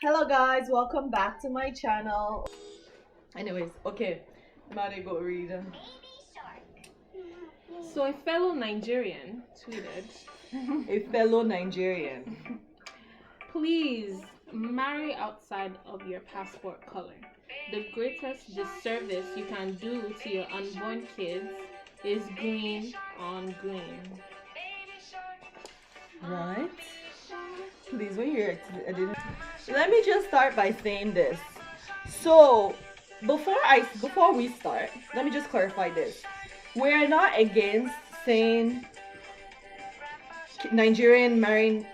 Hello guys, welcome back to my channel. Anyways, okay, now they go read. So a fellow Nigerian tweeted, A fellow Nigerian. please marry outside of your passport color. The greatest disservice you can do to your unborn kids is green on green. What? Please, when you're let me just start by saying this. So before we start, let me just clarify this. We're not against saying Nigerian marrying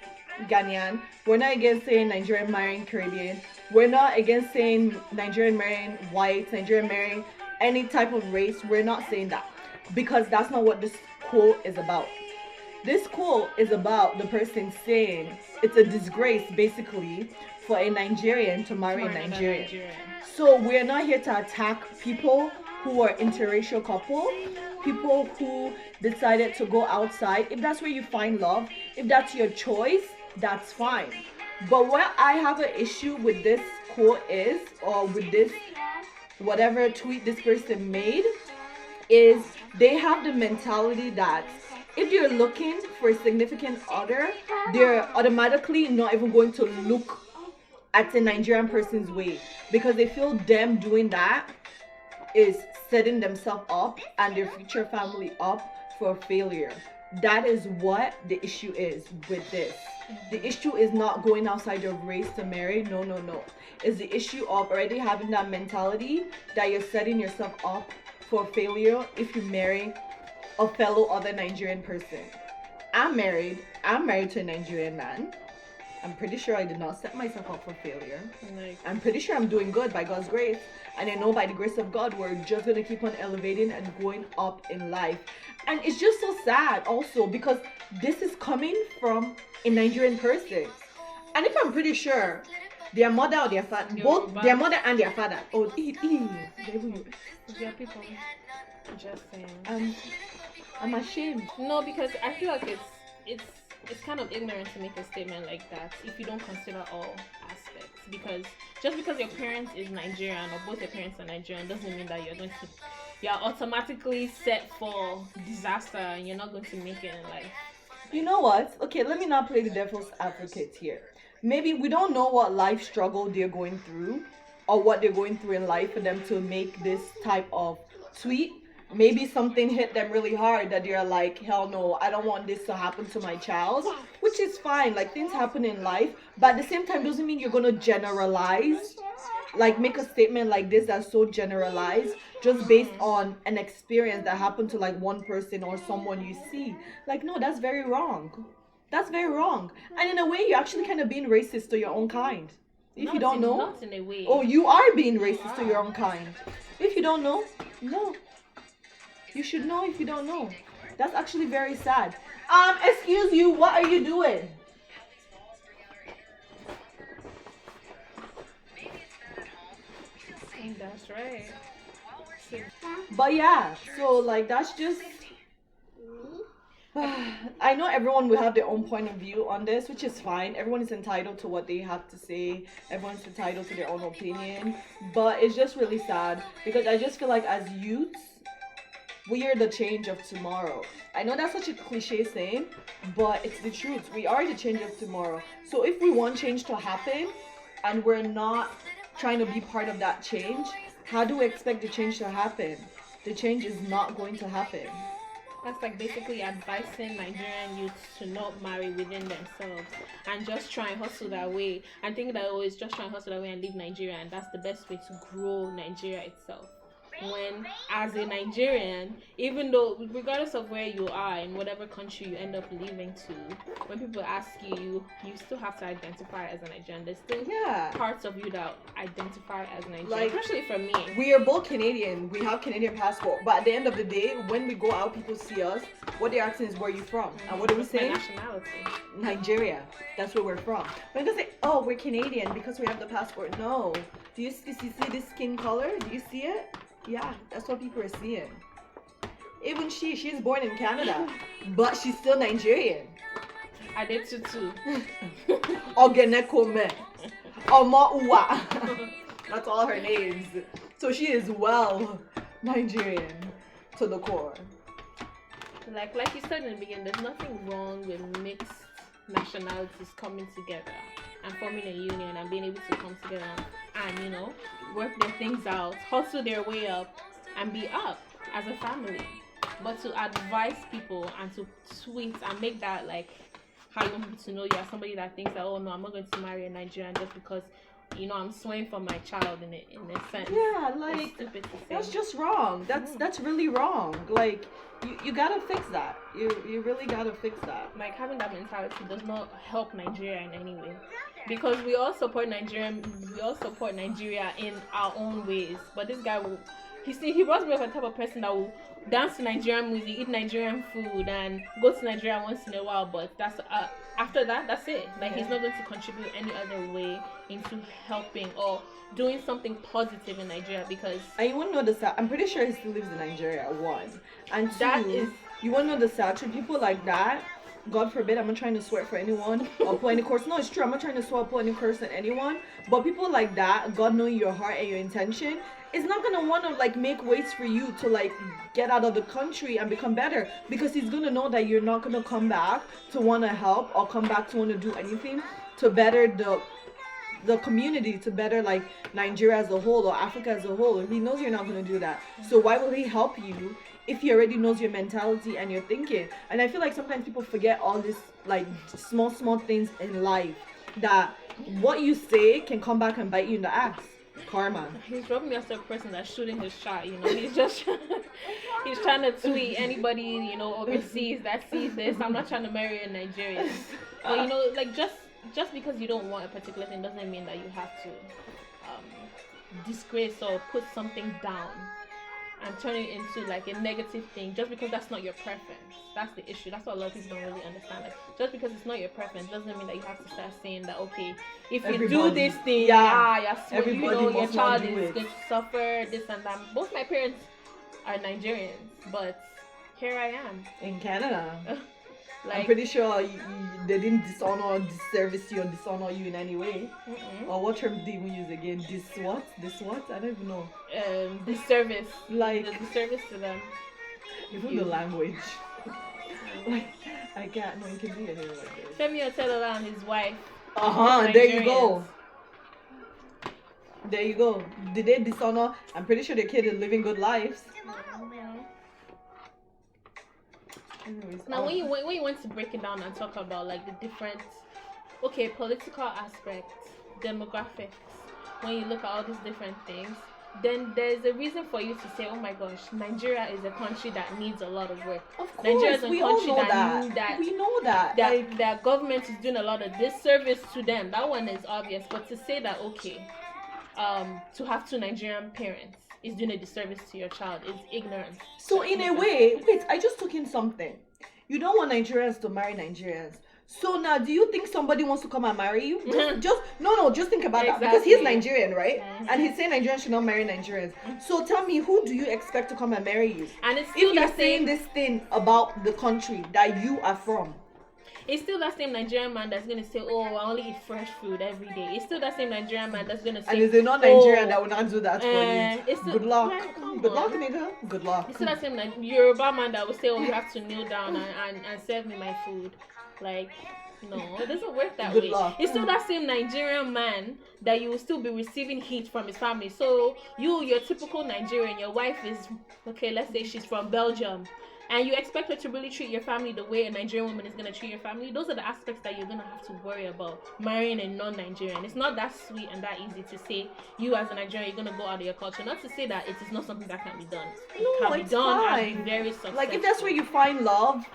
Ghanaian. We're not against saying Nigerian marrying Caribbean. We're not against saying Nigerian marrying white, Nigerian marrying any type of race. We're not saying that because that's not what this quote is about. This quote is about the person saying it's a disgrace basically for a Nigerian to marry a Nigerian. So we're not here to attack people who are interracial couple, people who decided to go outside. If that's where you find love, if that's your choice, that's fine. But what I have an issue with this quote is, or with this whatever tweet this person made, is they have the mentality that if you're looking for a significant other, they're automatically not even going to look at a Nigerian person's way because they feel them doing that is setting themselves up and their future family up for failure. That is what the issue is with this. The issue is not going outside your race to marry. No. It's the issue of already having that mentality that you're setting yourself up for failure if you marry a fellow other Nigerian person. I'm married to a Nigerian man. I'm pretty sure I did not set myself up for failure. I'm pretty sure I'm doing good by God's grace. And I know by the grace of God, we're just going to keep on elevating and going up in life. And it's just so sad also because this is coming from a Nigerian person. And if I'm pretty sure their mother or their father, both their mother and their father. Oh, There are people just saying. I'm ashamed. No, because I feel like it's kind of ignorant to make a statement like that if you don't consider all aspects. Because just because your parents is Nigerian or both your parents are Nigerian doesn't mean that you're automatically set for disaster and you're not going to make it in life. You know what? Okay, let me not play the devil's advocate here. Maybe we don't know what life struggle they're going through or what they're going through in life for them to make this type of tweet. Maybe something hit them really hard that they're like, hell no, I don't want this to happen to my child, which is fine. Like, things happen in life, but at the same time doesn't mean you're going to generalize, like make a statement like this that's so generalized just based on an experience that happened to like one person or someone you see. Like, no, that's very wrong. That's very wrong. And in a way, you're actually kind of being racist to your own kind. If you don't know. Not in a way. Oh, you are being racist to your own kind. If you don't know, no. You should know if you don't know. That's actually very sad. Excuse you, what are you doing? That's right. But yeah, so like that's just I know everyone will have their own point of view on this, which is fine. Everyone is entitled to what they have to say. Everyone's entitled to their own opinion. But it's just really sad because I just feel like as youths, we are the change of tomorrow. I know that's such a cliche saying, but it's the truth. We are the change of tomorrow. So if we want change to happen and we're not trying to be part of that change, how do we expect the change to happen? The change is not going to happen. That's like basically advising Nigerian youths to not marry within themselves and just try and hustle that way and think that it's just try and hustle that way and leave Nigeria and that's the best way to grow Nigeria itself. When as a Nigerian, even though regardless of where you are in whatever country you end up leaving to, when people ask you, you still have to identify as a Nigerian. There's still parts of you that identify as Nigerian, like, especially for me. We are both Canadian. We have Canadian passport, but at the end of the day, when we go out, people see us. What they're asking is, where are you from? And what do we say? My nationality. Nigeria. That's where we're from. We're gonna say, oh, we're Canadian because we have the passport. No. Do you see this skin color? Do you see it? Yeah, that's what people are seeing. Even she's born in Canada, but she's still Nigerian. I did too. Ogenekome. Omoua. That's all her names. So she is well Nigerian to the core. Like you said in the beginning, there's nothing wrong with mixed nationalities coming together and forming a union and being able to come together and, you know, work their things out, hustle their way up, and be up as a family. But to advise people and to tweet and make that like how you want people to know you are somebody that thinks that, oh no, I'm not going to marry a Nigerian just because, you know, I'm swaying for my child in a sense. Yeah, like that's just wrong. That's really wrong. Like you gotta fix that. You really gotta fix that. Like having that mentality does not help Nigeria in any way. Because we all support Nigeria in our own ways. But this guy will he was me as a type of person that will dance to Nigerian music, eat Nigerian food, and go to Nigeria once in a while. But that's after that, that's it. Like he's not going to contribute any other way into helping or doing something positive in Nigeria. Because and you want to know the sad? I'm pretty sure he still lives in Nigeria. One and two. That is, you want to know the sad truth? People like that. God forbid, I'm not trying to swear for anyone or put any curse. No, it's true. I'm not trying to swear or put any curse on anyone. But people like that, God knowing your heart and your intention, is not gonna want to like make ways for you to like get out of the country and become better, because he's gonna know that you're not gonna come back to want to help or come back to want to do anything to better the community, to better like Nigeria as a whole or Africa as a whole. He knows you're not gonna do that. So why will he help you if he already knows your mentality and your thinking? And I feel like sometimes people forget all this like small things in life, that what you say can come back and bite you in the ass. Karma. He's rubbing me as a person that's shooting his shot, you know. He's just he's trying to tweet anybody, you know, overseas that sees this. I'm not trying to marry a Nigerian. But you know, like just because you don't want a particular thing doesn't mean that you have to disgrace or put something down and turn it into like a negative thing just because that's not your preference. That's the issue. That's what a lot of people don't really understand. Like, just because it's not your preference doesn't mean that you have to start saying that, okay, if you do this thing, you know, your child is going to suffer this and that. Both my parents are Nigerians, but here I am in Canada. Like, I'm pretty sure they didn't dishonor or disservice you or dishonor you in any way. Or what term did we use again? This what? I don't even know. Disservice. Like the disservice to them. Even the language. Like I can't. No, you can be anything like this. Femi Otedola and his wife. There you go. There you go. Did they dishonor? I'm pretty sure the kid is living good lives. Anyways, now when you went to break it down and talk about like the different political aspects, demographics, when you look at all these different things, then there's a reason for you to say, oh my gosh, Nigeria is a country that needs a lot of work. Of course, Nigeria is a we country all know that. We know that. That government is doing a lot of disservice to them. That one is obvious. But to say that to have two Nigerian parents is doing a disservice to your child is ignorance. So in a way, wait, I just took in something. You don't want Nigerians to marry Nigerians. So now, do you think somebody wants to come and marry you? Just think about that, because he's Nigerian, right? Mm-hmm. And he's saying Nigerians should not marry Nigerians. Mm-hmm. So tell me, who do you expect to come and marry you? And it's still if you're saying this thing about the country that you are from. It's still that same Nigerian man that's gonna say, "Oh, I only eat fresh food every day." It's still that same Nigerian man that's gonna say, "And is it not Nigerian that will not do that for you?" Still, good luck, good luck, nigga. Good luck. It's still that same Yoruba man that will say, "Oh, you have to kneel down and serve me my food." Like, no, it doesn't work that way. Luck. It's still that same Nigerian man that you will still be receiving heat from his family. So your typical Nigerian, your wife is let's say she's from Belgium. And you expect her to really treat your family the way a Nigerian woman is going to treat your family. Those are the aspects that you're going to have to worry about marrying a non-Nigerian. It's not that sweet and that easy to say you as a Nigerian, you're going to go out of your culture. Not to say that it is not something that can be done. It can be done fine. And be very successful. Like if that's where you find love,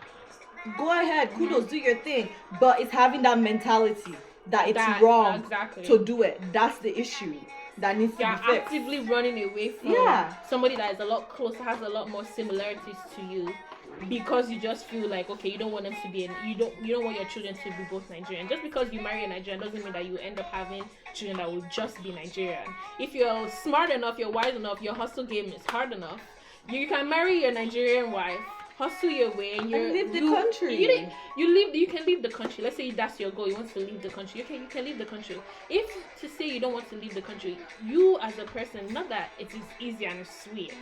go ahead, kudos, do your thing. But it's having that mentality that it's wrong to do it. That's the issue. That needs to be fixed. You're actively running away from somebody that is a lot closer, has a lot more similarities to you, because you just feel like, okay, you don't want them to be you don't want your children to be both Nigerian. Just because you marry a Nigerian doesn't mean that you end up having children that will just be Nigerian. If you're smart enough, you're wise enough, your hustle game is hard enough, you can marry your Nigerian wife hustle your way, and leave the country. You can leave the country. Let's say that's your goal. You want to leave the country. You can leave the country. If to say you don't want to leave the country, you as a person, not that it is easy and sweet,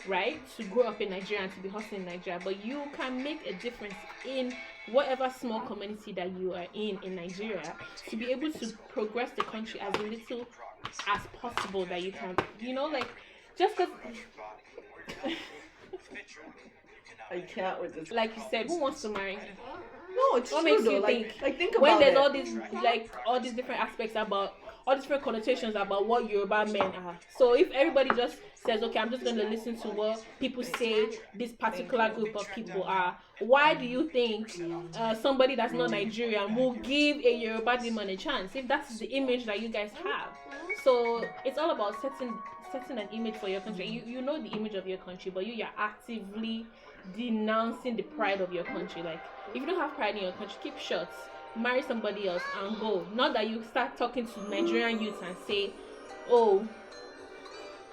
right, to grow up in Nigeria and to be hustling in Nigeria, but you can make a difference in whatever small community that you are in Nigeria, to be able to progress the country as little as possible that you can. Like, just because. I can't with this. Like you said, who wants to marry? No, it's what true makes though. you think about when there's it. all these different aspects about all these different connotations about what Yoruba men are. So if everybody just says, okay, I'm just going to listen to what people say this particular group of people are, why do you think somebody that's not Nigerian will give a Yoruba demon a chance if that's the image that you guys have? So it's all about setting an image for your country. You know the image of your country, but you're actively denouncing the pride of your country. Like, if you don't have pride in your country, keep short, marry somebody else and go. Not that you start talking to Nigerian youths and say, oh,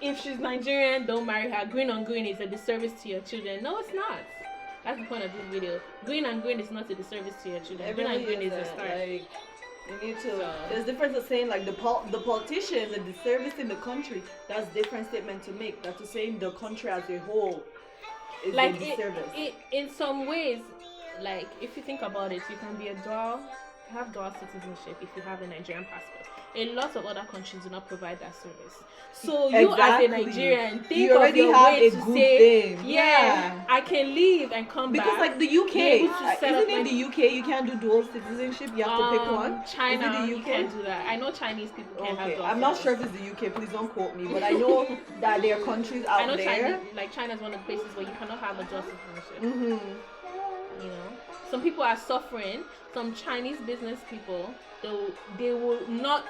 if she's Nigerian, don't marry her. Green on green is a disservice to your children. No, it's not. That's the point of this video. Green and green is not a disservice to your children. Green and green is a start. Like, you need to. There's difference of saying like the politicians and the service in the country. That's different statement to make. That's to saying the country as a whole is like a disservice. In some ways, like if you think about it, you can be have dual citizenship if you have a Nigerian passport. A lot of other countries do not provide that service. So you as a Nigerian think you already of your have way a to good say, thing. yeah, I can leave and come back. Because like the UK, isn't in the UK you can't do dual citizenship? You have to pick one. China, is it the UK? You can't do that. I know Chinese people can't have dual I'm not sure if it's the UK. Please don't quote me, but I know that there are countries out I know there. China is one of the places where you cannot have a dual citizenship. Mm-hmm. Some people are suffering. Some Chinese business people, they will not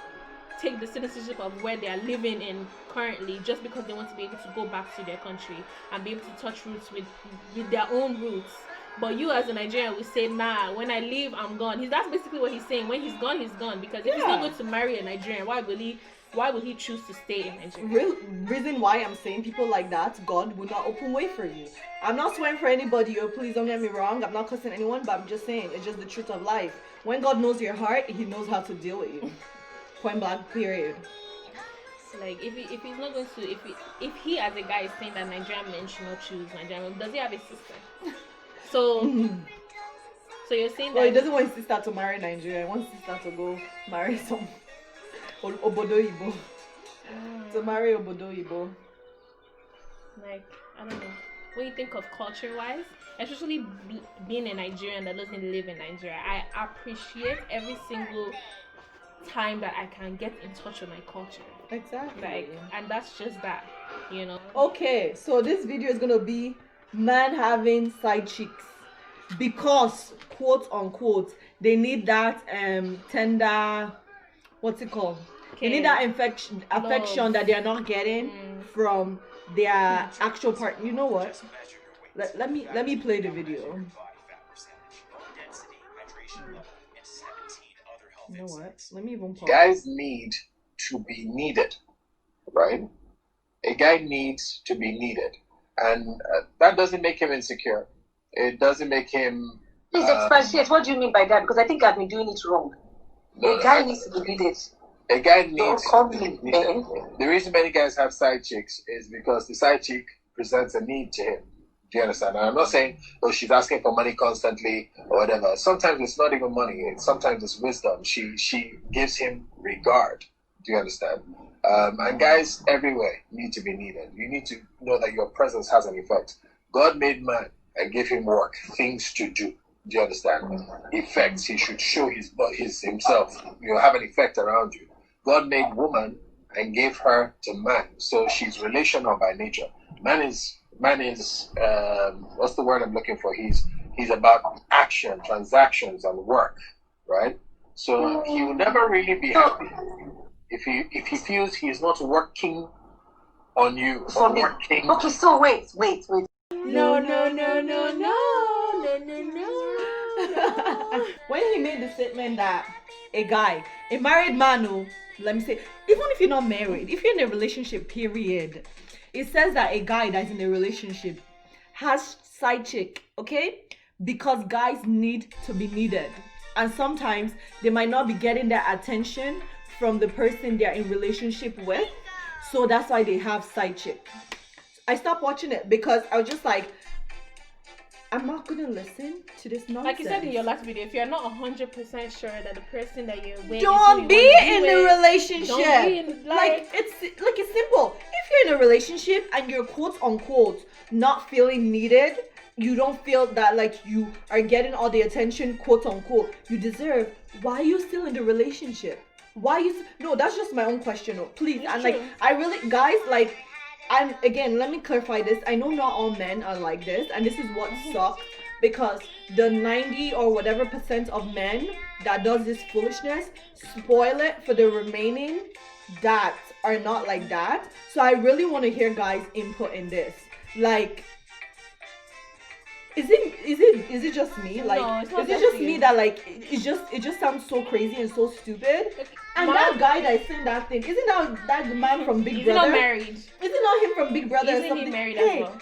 take the citizenship of where they are living in currently just because they want to be able to go back to their country and be able to touch roots with their own roots. But you as a Nigerian will say, nah, when I leave, I'm gone. That's basically what he's saying. When he's gone, he's gone. Because if he's not going to marry a Nigerian, why will he choose to stay in Nigeria? Reason why I'm saying people like that, God will not open way for you. I'm not swearing for anybody, please don't get me wrong. I'm not cussing anyone, but I'm just saying it's just the truth of life. When God knows your heart, He knows how to deal with you. Point blank, period. Like if he's not going to, if he as a guy is saying that Nigerian men should not choose Nigerian, does he have a sister? So you're saying that he doesn't want his sister to marry Nigeria. He wants his sister to go marry some Obodo Ibo. To marry Obodo Ibo. Like, I don't know. When you think of culture-wise, especially being a Nigerian that doesn't live in Nigeria, I appreciate every single time that I can get in touch with my culture. Exactly. Like, and that's just that, Okay, so this video is gonna be man having side chicks because quote unquote they need that tender, what's it called? They need that affection that they are not getting from their actual part. You know what? Let me play the video. You know what? Let me even pause. Guys need to be needed, right? A guy needs to be needed, and that doesn't make him insecure. It doesn't make him. Please expatiate. What do you mean by that? Because I think I've been doing it wrong. A guy needs to be needed. A guy needs. Don't call me Ben. The reason many guys have side chicks is because the side chick presents a need to him. Do you understand? And I'm not saying, oh, she's asking for money constantly or whatever. Sometimes it's not even money. Sometimes it's wisdom. She gives him regard. Do you understand? And guys everywhere need to be needed. You need to know that your presence has an effect. God made man and gave him work, things to do. Do you understand? Effects. He should show his himself. You have an effect around you. God made woman and gave her to man. So she's relational by nature. Man is what's the word I'm looking for? He's about action, transactions, and work, right? So he will never really be happy if he feels he is not working on you or working. Okay, so wait. No. When he made the statement that a married man, let me say, even if you're not married, if you're in a relationship, period, it says that a guy that's in a relationship has side chick, okay? Because guys need to be needed. And sometimes they might not be getting that attention from the person they're in relationship with. So that's why they have side chick. I stopped watching it because I was just like, I'm not gonna listen to this nonsense. Like you said in your last video, if you're not 100% sure that the person that you're with don't be in a relationship. Don't be in, like it's simple. If you're in a relationship and you're quote unquote not feeling needed, you don't feel that like you are getting all the attention quote unquote you deserve, why are you still in the relationship? Why you no, that's just my own question. Please. It's and true. like I really guys like, and again, let me clarify this. I know not all men are like this, and this is what sucks, because the 90 or whatever % of men that does this foolishness spoil it for the remaining that are not like that. So I really want to hear guys' input in this. Like, is it just me? Like, No, it's not is it just just you. me that like it just sounds so crazy and so stupid? And that guy that sent that thing, isn't that the man from Big He's Brother? not married. Isn't not him from Big Brother or Isn't he something? married Hey, as well?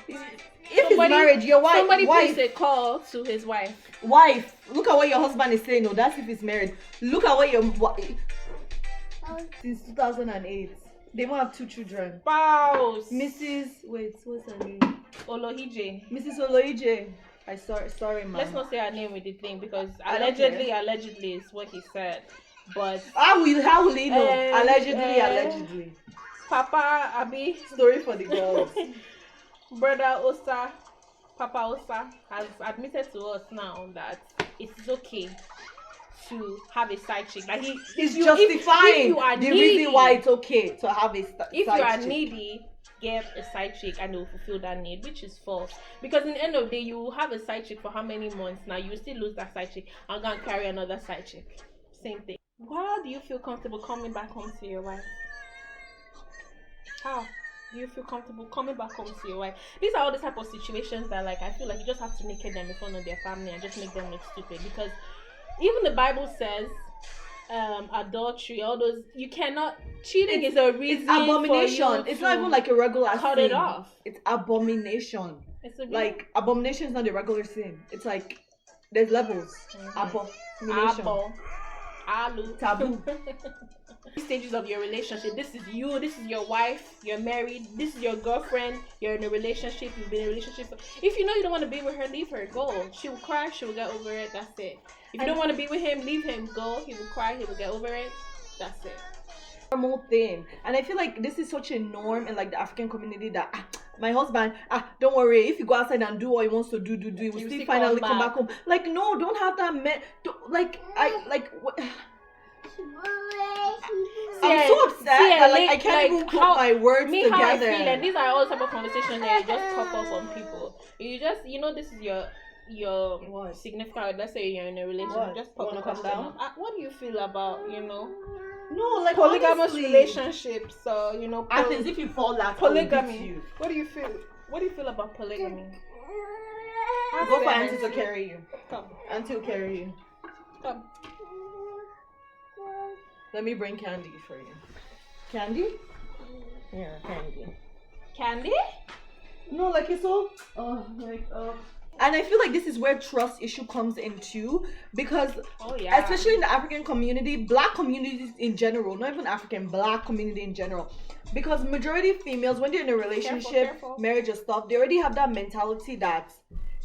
if he's married, your wife, Somebody wife, placed a call to his wife. wife. Look at what your husband is saying. No, that's if he's married. Look at what your since 2008, they even have 2 children. Spouse. Mrs. Wait, what's her name? Olohije. Mrs. Oloije. Sorry, man. Let's not say her name with the thing because I don't allegedly is what he said. But How will he know? Allegedly. Papa Abi, Story for the girls. brother Osa, Papa Osa has admitted to us now that it's okay to have a side chick. Like He's if justifying you are the needy, reason why it's okay to have a if side you are chick. needy, get a side chick and it will fulfill that need, which is false. Because in the end of the day, you will have a side chick for how many months now? You will still lose that side chick and go and carry another side chick. Same thing. How do you feel comfortable coming back home to your wife? How do you feel comfortable coming back home to your wife? These are all the type of situations that like I feel like you just have to naked them in front of their family and just make them look stupid. Because even the Bible says adultery, all those, you cannot, cheating is a reason. It's abomination. For you it's to not even like a regular cut sin. it off. It's abomination. It's a Like abomination is not a regular sin. It's like there's levels. Abomination. Alu. Taboo. Stages of your relationship. This is you, this is your wife, you're married, this is your girlfriend, you're in a relationship, you've been in a relationship. If you know you don't want to be with her, leave her, go. She will cry, she will get over it, that's it. If you don't want to be with him, leave him, go. He will cry, he will get over it, that's it. Normal thing. And I feel like this is such a norm in like the African community that my husband, don't worry, if you go outside and do what he wants to do, he will still finally come back home. Like, no, don't have that I'm so upset that like I can't even put my words together. How I feel, and these are all type of conversations that you just talk off on people. You just, this is your significant. Let's say you're in a relationship. Just pop the question up. What do you feel about No, like polygamous honestly, relationships? So as if you fall that polygamy. What do you feel? What do you feel about polygamy? Go for Auntie to carry you. Come. Auntie will carry you. Come. Let me bring candy for you. Candy? Yeah, candy. Candy? No, like it's all. And I feel like this is where trust issue comes in too, because especially in the African community, black communities in general, not even African, black community in general, because majority of females, when they're in a relationship, marriage or stuff, they already have that mentality that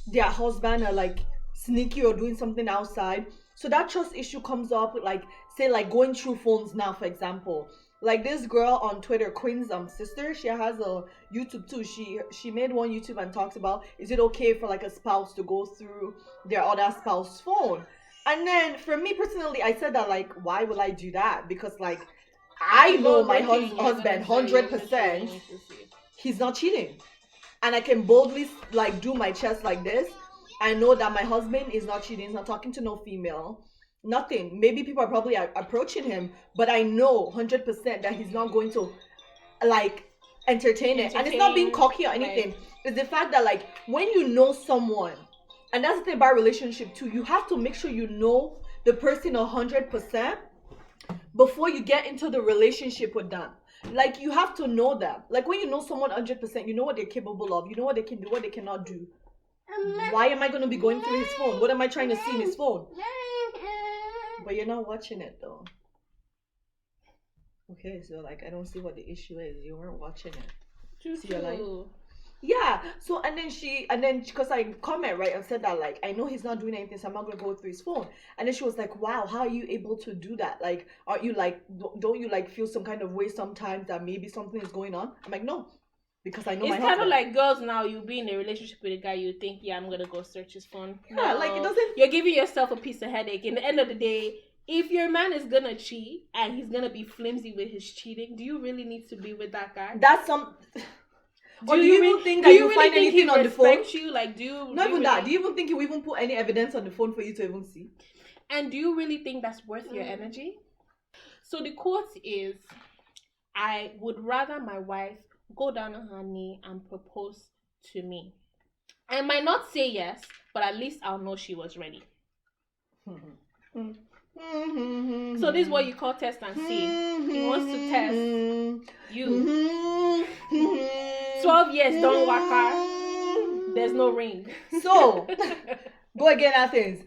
their husband are like sneaky or doing something outside. So that trust issue comes up with like, say like going through phones now, for example. Like this girl on Twitter, Quinn's sister, she has a YouTube too. She made one YouTube and talks about, is it okay for like a spouse to go through their other spouse's phone? And then for me personally, I said that like, why will I do that? Because like, I know my husband 100%, he's not cheating. And I can boldly like do my chest like this. I know that my husband is not cheating, he's not talking to no female. Nothing. Maybe people are probably approaching him, but I know 100% that he's not going to like entertain it. And it's not being cocky or anything. Right. It's the fact that like when you know someone, and that's the thing about relationship too, you have to make sure you know the person 100% before you get into the relationship with them. Like, you have to know them. Like, when you know someone 100%, you know what they're capable of. You know what they can do, what they cannot do. Why am I going to be going through his phone? What am I trying to see in his phone? But you're not watching it, though. Okay, so, like, I don't see what the issue is. You weren't watching it. True, So you're like, true. yeah. So, and then because I comment, right, and said that, like, I know he's not doing anything, so I'm not going to go through his phone. And then she was like, wow, how are you able to do that? Like, aren't you, like, don't you, like, feel some kind of way sometimes that maybe something is going on? I'm like, no. Because I know It's my kind of husband. like girls now. You be in a relationship with a guy, you think, yeah, I'm gonna go search his phone. Yeah, like, it doesn't. You're giving yourself a piece of headache. In the end of the day, if your man is gonna cheat and he's gonna be flimsy with his cheating, do you really need to be with that guy? That's some. Or Do do you even think that you find anything on the phone? You? Like, do you? Not even that. Really... Do you even think you even put any evidence on the phone for you to even see? And do you really think that's worth your energy? So the quote is, I would rather my wife go down on her knee and propose to me. I might not say yes, but at least I'll know she was ready. So this is what you call test and see. He wants to test you. 12 years, don't waka. There's no ring. So, go again, Athens.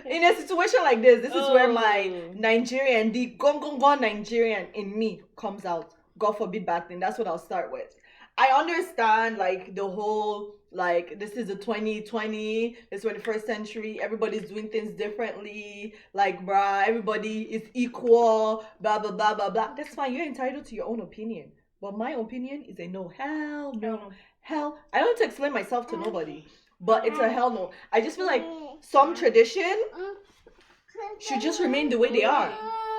In a situation like this is where my Nigerian, the gone Nigerian in me comes out. God forbid bad thing. That's what I'll start with. I understand, like, the whole, like, this is the 2020, this 21st century, everybody's doing things differently, like, bruh, everybody is equal, blah, blah, blah, blah, blah. That's fine, you're entitled to your own opinion. But my opinion is a no. Hell no. Hell, I don't have to explain myself to nobody, but it's a hell no. I just feel like some tradition should just remain the way they are.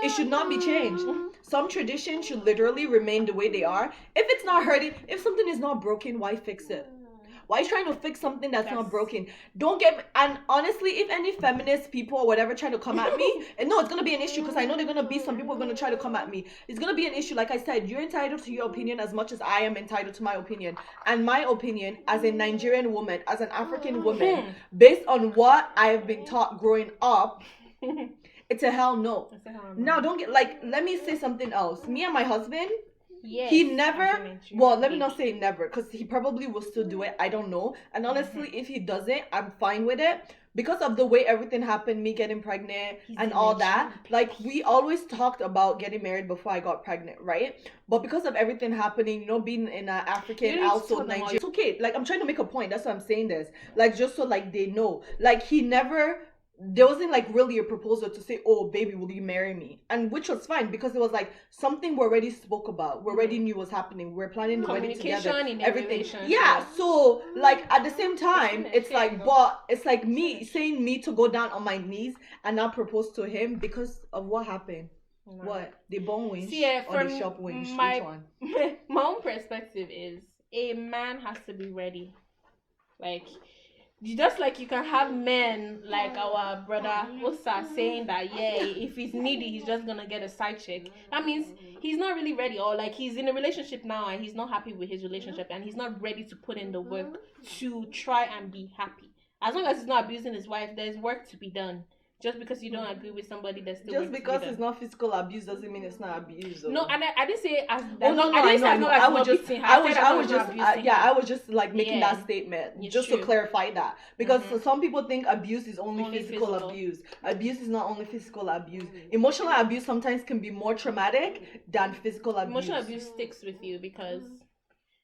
It should not be changed. Some traditions should literally remain the way they are. If it's not hurting, if something is not broken, why fix it? Why are you trying to fix something that's not broken? Don't get me, and honestly, if any feminist people or whatever try to come at me, and no, it's going to be an issue because I know they're going to be, some people are going to try to come at me. It's going to be an issue. Like I said, you're entitled to your opinion as much as I am entitled to my opinion. And my opinion as a Nigerian woman, as an African woman, based on what I have been taught growing up, it's a hell no. Now, don't get, like, let me say something else. Me and my husband, yes, he never, well, let me not say never, because he probably will still do it. I don't know. And honestly, if he doesn't, I'm fine with it. Because of the way everything happened, me getting pregnant and all that. Like, we always talked about getting married before I got pregnant, right? But because of everything happening, you know, being in an African household, Nigeria, it's okay. Like, I'm trying to make a point. That's why I'm saying this. Like, just so, like, they know. Like, he never... There wasn't like really a proposal to say, oh baby, will you marry me? And which was fine because it was like something we already spoke about, we already knew was happening, we're planning the wedding together, everything. Yeah, so like at the same time, it's like, but it's like me saying me to go down on my knees and not propose to him because of what happened. What? The bone winch or the shop winch? Which one? My own perspective is a man has to be ready. Like, just like you can have men like our brother Osa saying that, yeah, if he's needy, he's just gonna get a side chick. That means he's not really ready, or like he's in a relationship now and he's not happy with his relationship and he's not ready to put in the work to try and be happy. As long as he's not abusing his wife, there's work to be done. Just because you don't agree with somebody, that's still just because it's not physical abuse doesn't mean it's not abuse. Though. No, and I didn't say as. Oh no, I was just like making that statement just to clarify that, because some people think abuse is only physical abuse. Abuse is not only physical abuse. Emotional abuse sometimes can be more traumatic than physical abuse. Emotional abuse sticks with you because,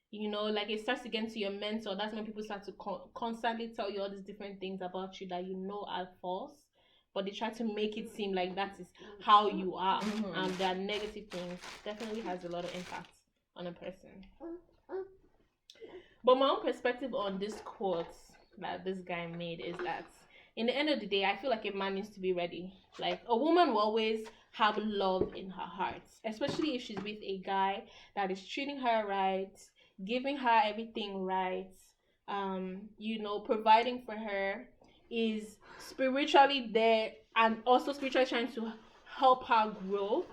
you know, like it starts to get into your mental. That's when people start to constantly tell you all these different things about you that you know are false. But they try to make it seem like that is how you are. And their negative things definitely has a lot of impact on a person. But my own perspective on this quote that this guy made is that in the end of the day, I feel like a man needs to be ready. Like, a woman will always have love in her heart, especially if she's with a guy that is treating her right, giving her everything right, you know, providing for her, is spiritually there and also spiritually trying to help her grow.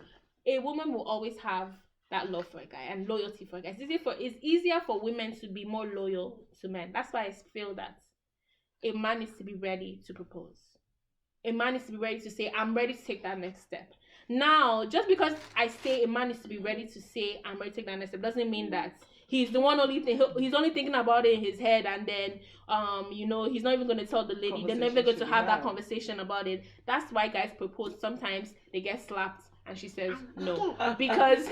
A woman will always have that love for a guy and loyalty for a guy. It's easier for women to be more loyal to men. That's why I feel that a man needs to be ready to propose. A man needs to be ready to say, I'm ready to take that next step. Now, just because I say a man needs to be ready to say, I'm ready to take that next step, doesn't mean that he's the one he's only thinking about it in his head, and then, he's not even going to tell the lady. They're never going to have that conversation about it. That's why guys propose. Sometimes they get slapped and she says no. Because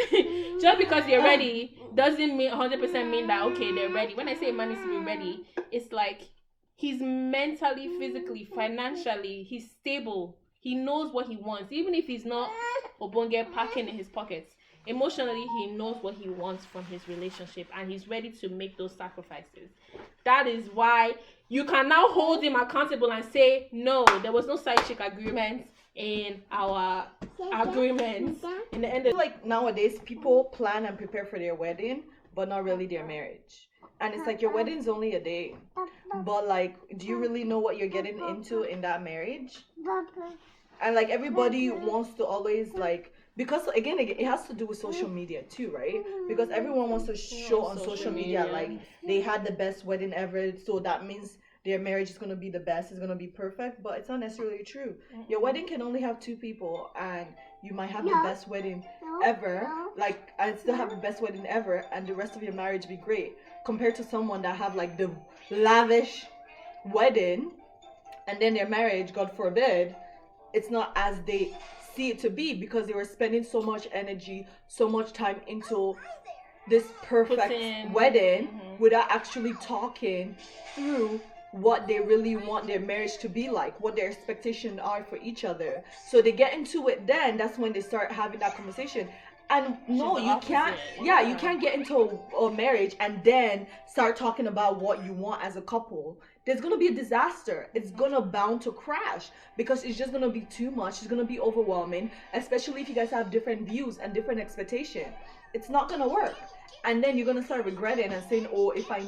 just because you're ready doesn't mean 100% mean that, okay, they're ready. When I say a man needs to be ready, it's like he's mentally, physically, financially, he's stable. He knows what he wants. Even if he's not obonge packing in his pockets, emotionally, he knows what he wants from his relationship, and he's ready to make those sacrifices. That is why you can now hold him accountable and say, no, there was no side chick agreement in our agreement. In the end of like nowadays, people plan and prepare for their wedding, but not really their marriage. And it's like your wedding's only a day. But like, do you really know what you're getting into in that marriage? And like everybody wants to always like, because again it has to do with social media too, right? Because everyone wants to show on social media like they had the best wedding ever, so that means their marriage is going to be the best, it's going to be perfect. But it's not necessarily true. Your wedding can only have 2 people, and you might have the best wedding ever, like, and still have the best wedding ever, and the rest of your marriage be great, compared to someone that have like the lavish wedding, and then their marriage, God forbid, it's not as they see it to be, because they were spending so much energy, so much time into this perfect wedding without actually talking through what they really want their marriage to be like, what their expectations are for each other. So they get into it, then that's when they start having that conversation. And no, you can't. Yeah, you can't get into a marriage and then start talking about what you want as a couple. There's gonna be a disaster. It's gonna bound to crash, because it's just gonna be too much. It's gonna be overwhelming, especially if you guys have different views and different expectations. It's not gonna work, and then you're gonna start regretting and saying, "Oh, if I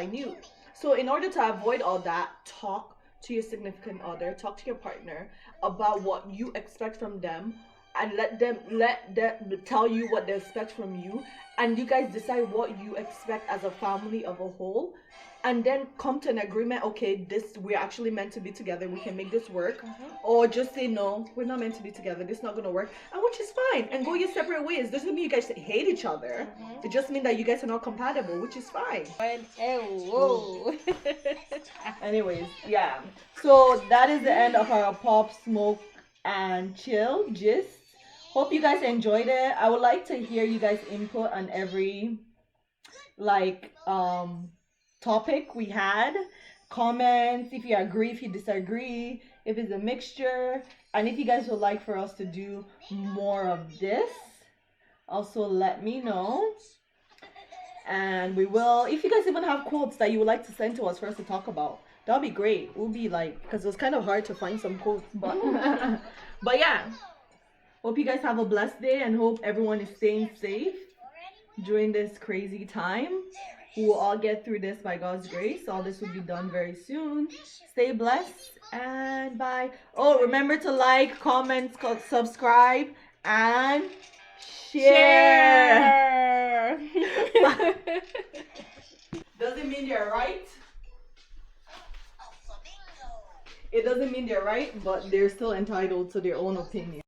knew." So in order to avoid all that, talk to your significant other, talk to your partner about what you expect from them, and let them tell you what they expect from you, and you guys decide what you expect as a family of a whole, and then come to an agreement. Okay, we're actually meant to be together, we can make this work. Or just say, no, we're not meant to be together, this is not gonna work, and which is fine, and go your separate ways. Doesn't mean you guys hate each other. It just means that you guys are not compatible, which is fine. Anyways, yeah, so that is the end of our pop, smoke, and chill gist. Hope you guys enjoyed it. I would like to hear you guys' input on every topic we had. Comments, if you agree, if you disagree, if it's a mixture, and if you guys would like for us to do more of this, also let me know. And we will, if you guys even have quotes that you would like to send to us for us to talk about, that'll be great. We'll be like, because it was kind of hard to find some quotes, but but yeah. Hope you guys have a blessed day, and hope everyone is staying safe during this crazy time. We will all get through this by God's grace. All this will be done very soon. Stay blessed, and bye. Oh, remember to like, comment, subscribe, and share. Doesn't mean they're right. It doesn't mean they're right, but they're still entitled to their own opinion.